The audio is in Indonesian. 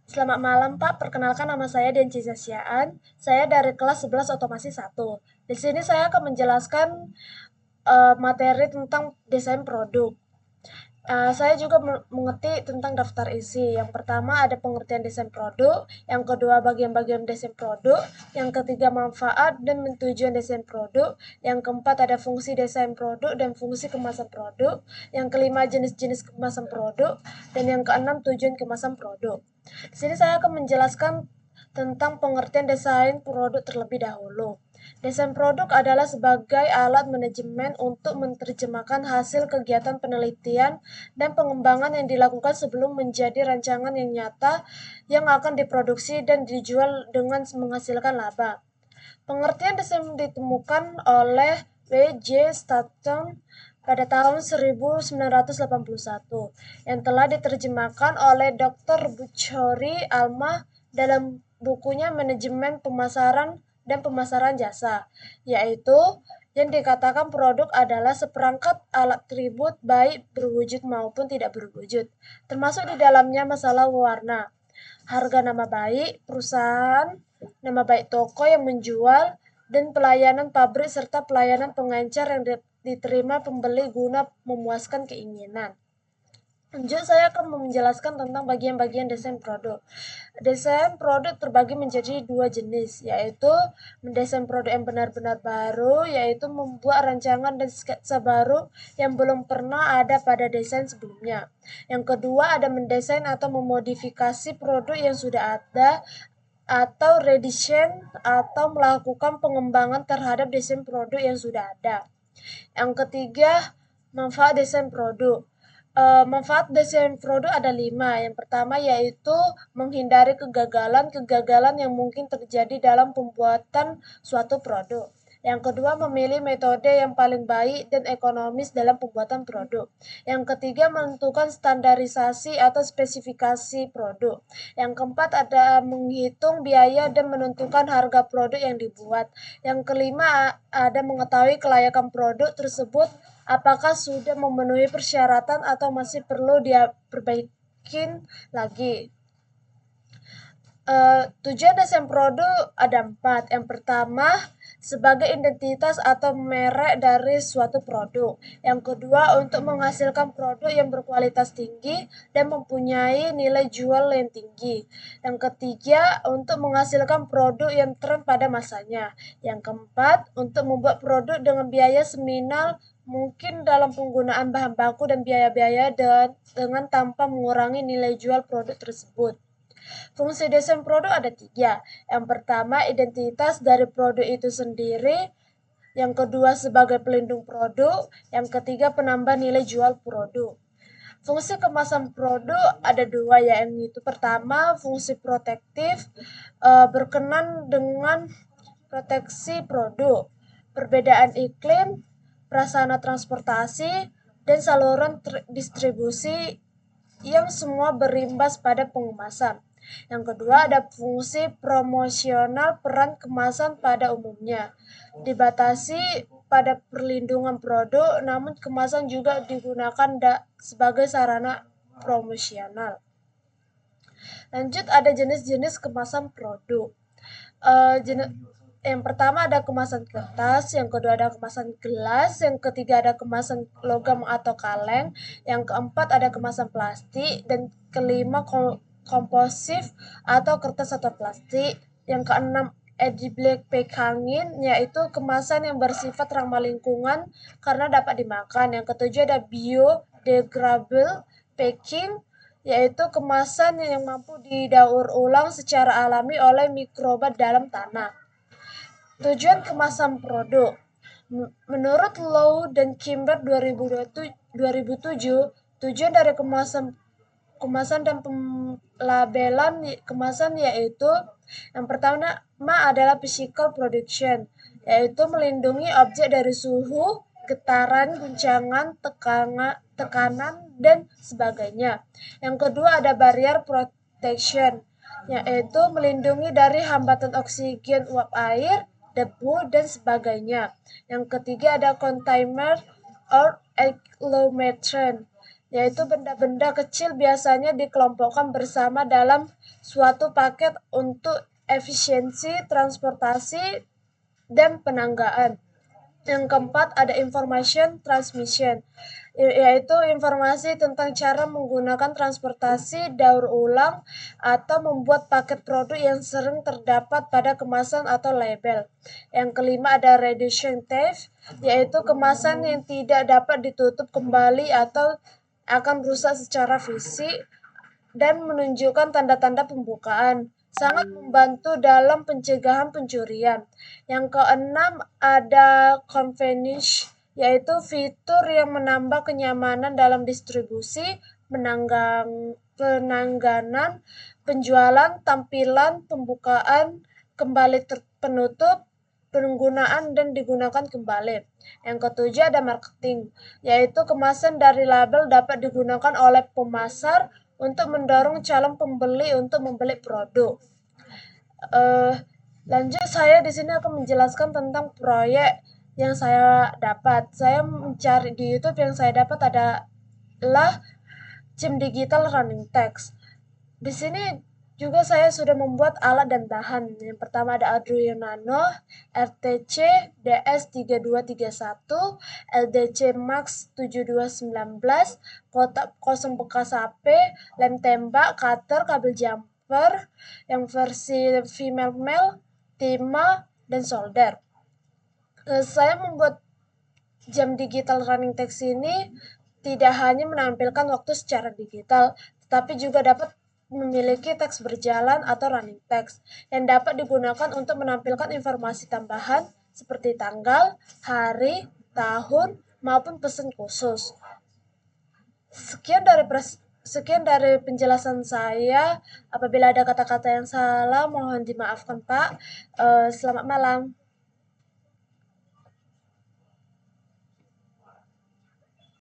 Selamat malam Pak, perkenalkan nama saya Denciza Siaan. Saya dari kelas 11 Otomasi 1. Di sini saya akan menjelaskan materi tentang desain produk. Saya juga mengerti tentang daftar isi. Yang pertama ada pengertian desain produk, yang kedua bagian-bagian desain produk, yang ketiga manfaat dan tujuan desain produk, yang keempat ada fungsi desain produk dan fungsi kemasan produk, yang kelima jenis-jenis kemasan produk, dan yang keenam tujuan kemasan produk. Di sini saya akan menjelaskan tentang pengertian desain produk terlebih dahulu. Desain produk adalah sebagai alat manajemen untuk menerjemahkan hasil kegiatan penelitian dan pengembangan yang dilakukan sebelum menjadi rancangan yang nyata yang akan diproduksi dan dijual dengan menghasilkan laba. Pengertian desain ditemukan oleh W.J. Stanton pada tahun 1981 yang telah diterjemahkan oleh Dr. Buchori Alma dalam bukunya Manajemen Pemasaran dan Pemasaran Jasa, yaitu yang dikatakan produk adalah seperangkat alat tribut baik berwujud maupun tidak berwujud, termasuk di dalamnya masalah warna, harga nama baik perusahaan, nama baik toko yang menjual, dan pelayanan pabrik serta pelayanan pengencer yang diterima pembeli guna memuaskan keinginan. Lanjut, saya akan menjelaskan tentang bagian-bagian desain produk. Desain produk terbagi menjadi dua jenis, yaitu mendesain produk yang benar-benar baru, yaitu membuat rancangan dan sketsa baru yang belum pernah ada pada desain sebelumnya. Yang kedua ada mendesain atau memodifikasi produk yang sudah ada, atau redesign atau melakukan pengembangan terhadap desain produk yang sudah ada. Yang ketiga, manfaat desain produk. Manfaat desain produk ada 5. Yang pertama yaitu menghindari kegagalan yang mungkin terjadi dalam pembuatan suatu produk. Yang kedua, memilih metode yang paling baik dan ekonomis dalam pembuatan produk. Yang ketiga, menentukan standarisasi atau spesifikasi produk. Yang keempat, ada menghitung biaya dan menentukan harga produk yang dibuat. Yang kelima, ada mengetahui kelayakan produk tersebut, apakah sudah memenuhi persyaratan atau masih perlu diperbaikin lagi. Tujuan desain produk ada 4. Yang pertama, sebagai identitas atau merek dari suatu produk. Yang kedua, untuk menghasilkan produk yang berkualitas tinggi dan mempunyai nilai jual yang tinggi. Yang ketiga, untuk menghasilkan produk yang tren pada masanya. Yang keempat, untuk membuat produk dengan biaya seminimal mungkin dalam penggunaan bahan baku dan biaya-biaya dengan tanpa mengurangi nilai jual produk tersebut. Fungsi desain produk ada 3. Yang pertama, identitas dari produk itu sendiri. Yang kedua, sebagai pelindung produk. Yang ketiga, penambah nilai jual produk. Fungsi kemasan produk ada 2, yaitu pertama, fungsi protektif, berkenan dengan proteksi produk, perbedaan iklim, prasarana transportasi, dan saluran distribusi yang semua berimbas pada pengemasan. Yang kedua ada fungsi promosional, peran kemasan pada umumnya dibatasi pada perlindungan produk, namun kemasan juga digunakan sebagai sarana promosional. Lanjut, ada jenis-jenis kemasan produk. Yang pertama ada kemasan kertas, yang kedua ada kemasan gelas, yang ketiga ada kemasan logam atau kaleng, yang keempat ada kemasan plastik, dan kelima komposif atau kertas atau plastik, yang keenam edible packaging, yaitu kemasan yang bersifat ramah lingkungan karena dapat dimakan. Yang ketujuh ada biodegradable packaging, yaitu kemasan yang mampu didaur ulang secara alami oleh mikroba dalam tanah. Tujuan kemasan produk. Menurut Low dan Kimber 2007, tujuan dari kemasan dan pelabelan kemasan yaitu yang pertama adalah physical production, yaitu melindungi objek dari suhu, getaran, guncangan, tekanan, dan sebagainya. Yang kedua ada barrier protection, yaitu melindungi dari hambatan oksigen, uap air, debu, dan sebagainya. Yang ketiga ada container or agglomeration, yaitu benda-benda kecil biasanya dikelompokkan bersama dalam suatu paket untuk efisiensi transportasi dan penanggaan. Yang keempat ada information transmission, yaitu informasi tentang cara menggunakan transportasi daur ulang atau membuat paket produk yang sering terdapat pada kemasan atau label. Yang kelima ada reduction theft, yaitu kemasan yang tidak dapat ditutup kembali atau akan rusak secara fisik dan menunjukkan tanda-tanda pembukaan, sangat membantu dalam pencegahan pencurian. Yang keenam ada convenience, yaitu fitur yang menambah kenyamanan dalam distribusi, penanganan, penjualan, tampilan, pembukaan, kembali penutup, penggunaan dan digunakan kembali. Yang ketujuh ada marketing, yaitu kemasan dari label dapat digunakan oleh pemasar untuk mendorong calon pembeli untuk membeli produk. Lanjut saya di sini akan menjelaskan tentang proyek yang saya dapat. Saya mencari di YouTube, yang saya dapat adalah Gym Digital Running Text. Di sini juga saya sudah membuat alat dan bahan. Yang pertama ada Arduino Nano, RTC DS3231, LDC Max 7219, kotak kosong bekas HP, lem tembak, cutter, kabel jumper, yang versi female male, timah, dan solder. Saya membuat jam digital running text ini tidak hanya menampilkan waktu secara digital, tetapi juga dapat memiliki teks berjalan atau running text yang dapat digunakan untuk menampilkan informasi tambahan seperti tanggal, hari, tahun, maupun pesan khusus. Sekian dari penjelasan saya. Apabila ada kata-kata yang salah, mohon dimaafkan, Pak. Selamat malam.